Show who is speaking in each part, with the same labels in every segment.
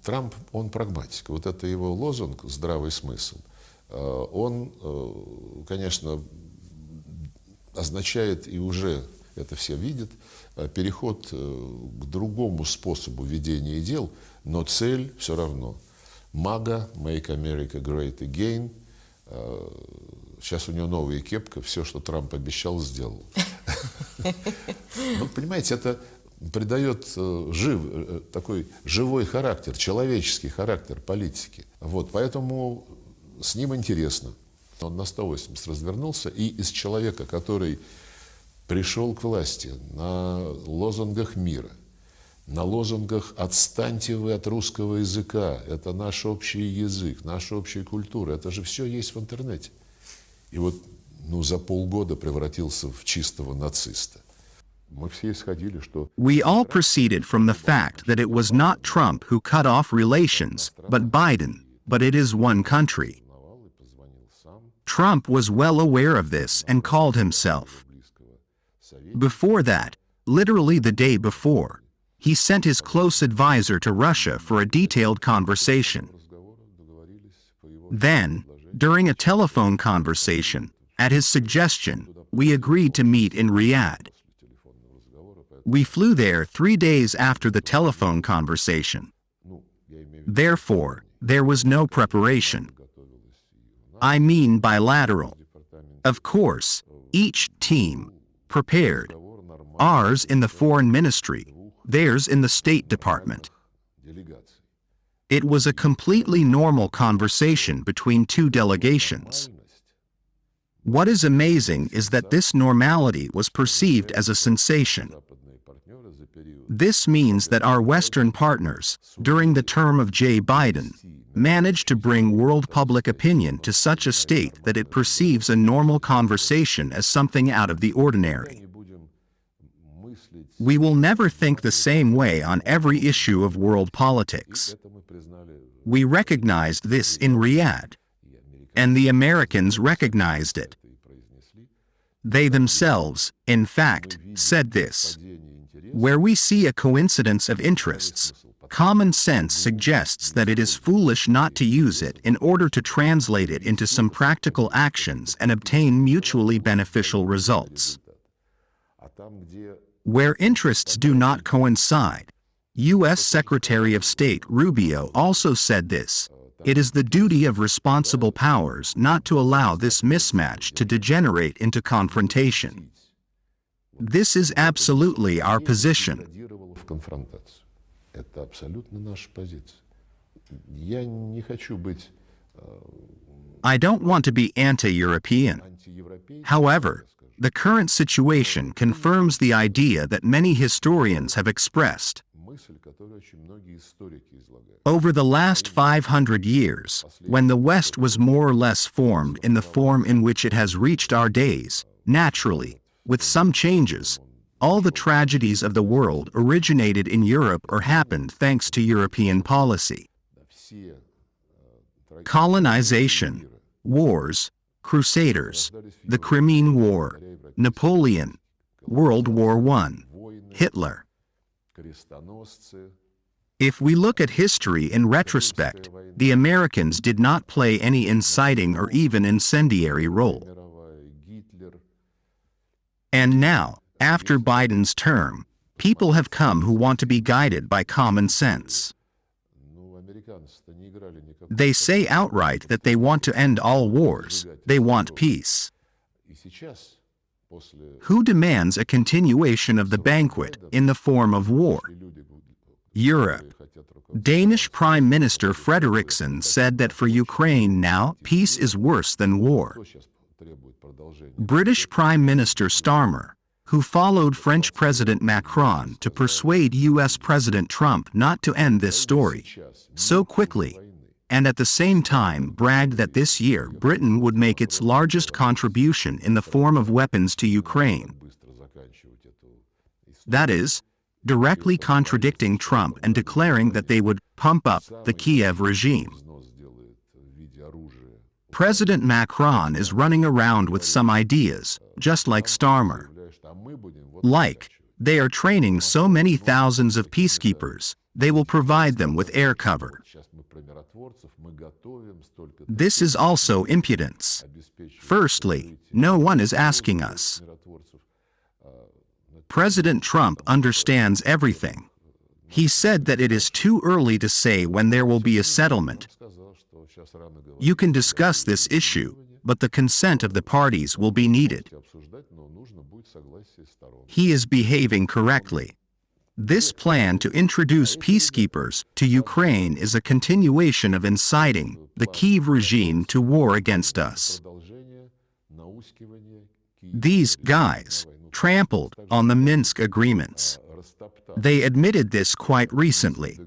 Speaker 1: Трамп, он прагматик. Вот это его лозунг «здравый смысл». Он, конечно, означает, и уже это все видят, переход к другому способу ведения дел, но цель все равно. MAGA, Make America Great Again. Сейчас у него новая кепка, все, что Трамп обещал, сделал. Ну, понимаете, это придает такой живой характер, человеческий характер политики. Вот, поэтому с ним интересно. Он на 180 развернулся, и из человека, который пришел к власти на лозунгах мира, на лозунгах «отстаньте вы от русского языка», это наш общий язык, наша общая культура, это же все есть в интернете. И вот за полгода превратился в чистого нациста. Мы все исходили, что...
Speaker 2: We all proceeded from the fact that it was not Trump who cut off relations, but Biden, but it is one country. Trump was well aware of this and called himself. Before that, literally the day before, he sent his close advisor to Russia for a detailed conversation. Then, during a telephone conversation, at his suggestion, we agreed to meet in Riyadh. We flew there 3 days after the telephone conversation. Therefore, there was no preparation. I mean bilateral. Of course, each team prepared. Ours in the Foreign Ministry, theirs in the State Department. It was a completely normal conversation between two delegations. What is amazing is that this normality was perceived as a sensation. This means that our Western partners, during the term of J. Biden, managed to bring world public opinion to such a state that it perceives a normal conversation as something out of the ordinary. We will never think the same way on every issue of world politics. We recognized this in Riyadh, and the Americans recognized it. They themselves, in fact, said this. Where we see a coincidence of interests, common sense suggests that it is foolish not to use it in order to translate it into some practical actions and obtain mutually beneficial results. Where interests do not coincide, U.S. Secretary of State Rubio also said this. It is the duty of responsible powers not to allow this mismatch to degenerate into confrontation. This is absolutely our position. I don't want to be anti-European. However, the current situation confirms the idea that many historians have expressed. Over the last 500 years, when the West was more or less formed in the form in which it has reached our days, naturally, with some changes, all the tragedies of the world originated in Europe or happened thanks to European policy. Colonization, wars, Crusaders, the Crimean War, Napoleon, World War I, Hitler. If we look at history in retrospect, the Americans did not play any inciting or even incendiary role. And now, after Biden's term, people have come who want to be guided by common sense. They say outright that they want to end all wars, they want peace. Who demands a continuation of the banquet in the form of war? Europe. Danish Prime Minister Frederiksen said that for Ukraine now, peace is worse than war. British Prime Minister Starmer, who followed French President Macron to persuade US President Trump not to end this story so quickly, and at the same time bragged that this year Britain would make its largest contribution in the form of weapons to Ukraine. That is, directly contradicting Trump and declaring that they would pump up the Kiev regime. President Macron is running around with some ideas, just like Starmer. Like, they are training so many thousands of peacekeepers, they will provide them with air cover. This is also impudence. Firstly, no one is asking us. President Trump understands everything. He said that it is too early to say when there will be a settlement. You can discuss this issue, but the consent of the parties will be needed. He is behaving correctly. This plan to introduce peacekeepers to Ukraine is a continuation of inciting the Kyiv regime to war against us. These guys trampled on the Minsk agreements. They admitted this quite recently.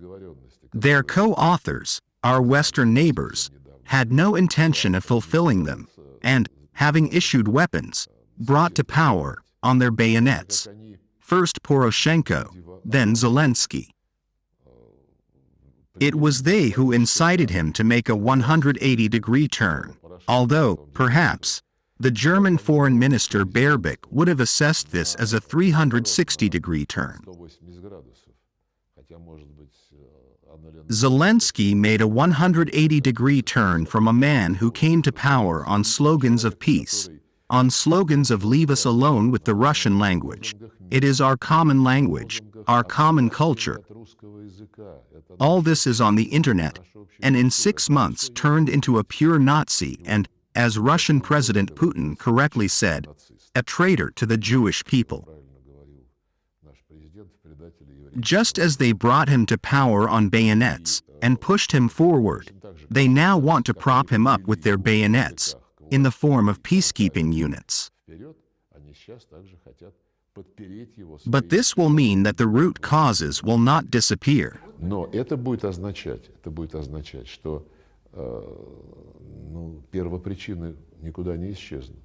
Speaker 2: Their co-authors, our Western neighbors, had no intention of fulfilling them, and, having issued weapons, brought to power on their bayonets. First Poroshenko, then Zelensky. It was they who incited him to make a 180-degree turn, although, perhaps, the German Foreign Minister Baerbock would have assessed this as a 360-degree turn. Zelensky made a 180-degree turn from a man who came to power on slogans of peace, on slogans of leave us alone with the Russian language. It is our common language, our common culture. All this is on the internet, and in 6 months turned into a pure Nazi and, as Russian President Putin correctly said, a traitor to the Jewish people. Just as they brought him to power on bayonets and pushed him forward, they now want to prop him up with their bayonets, in the form of peacekeeping units. But this will mean that the root causes will not disappear.
Speaker 1: Но это будет означать, что первопричины никуда не исчезнут.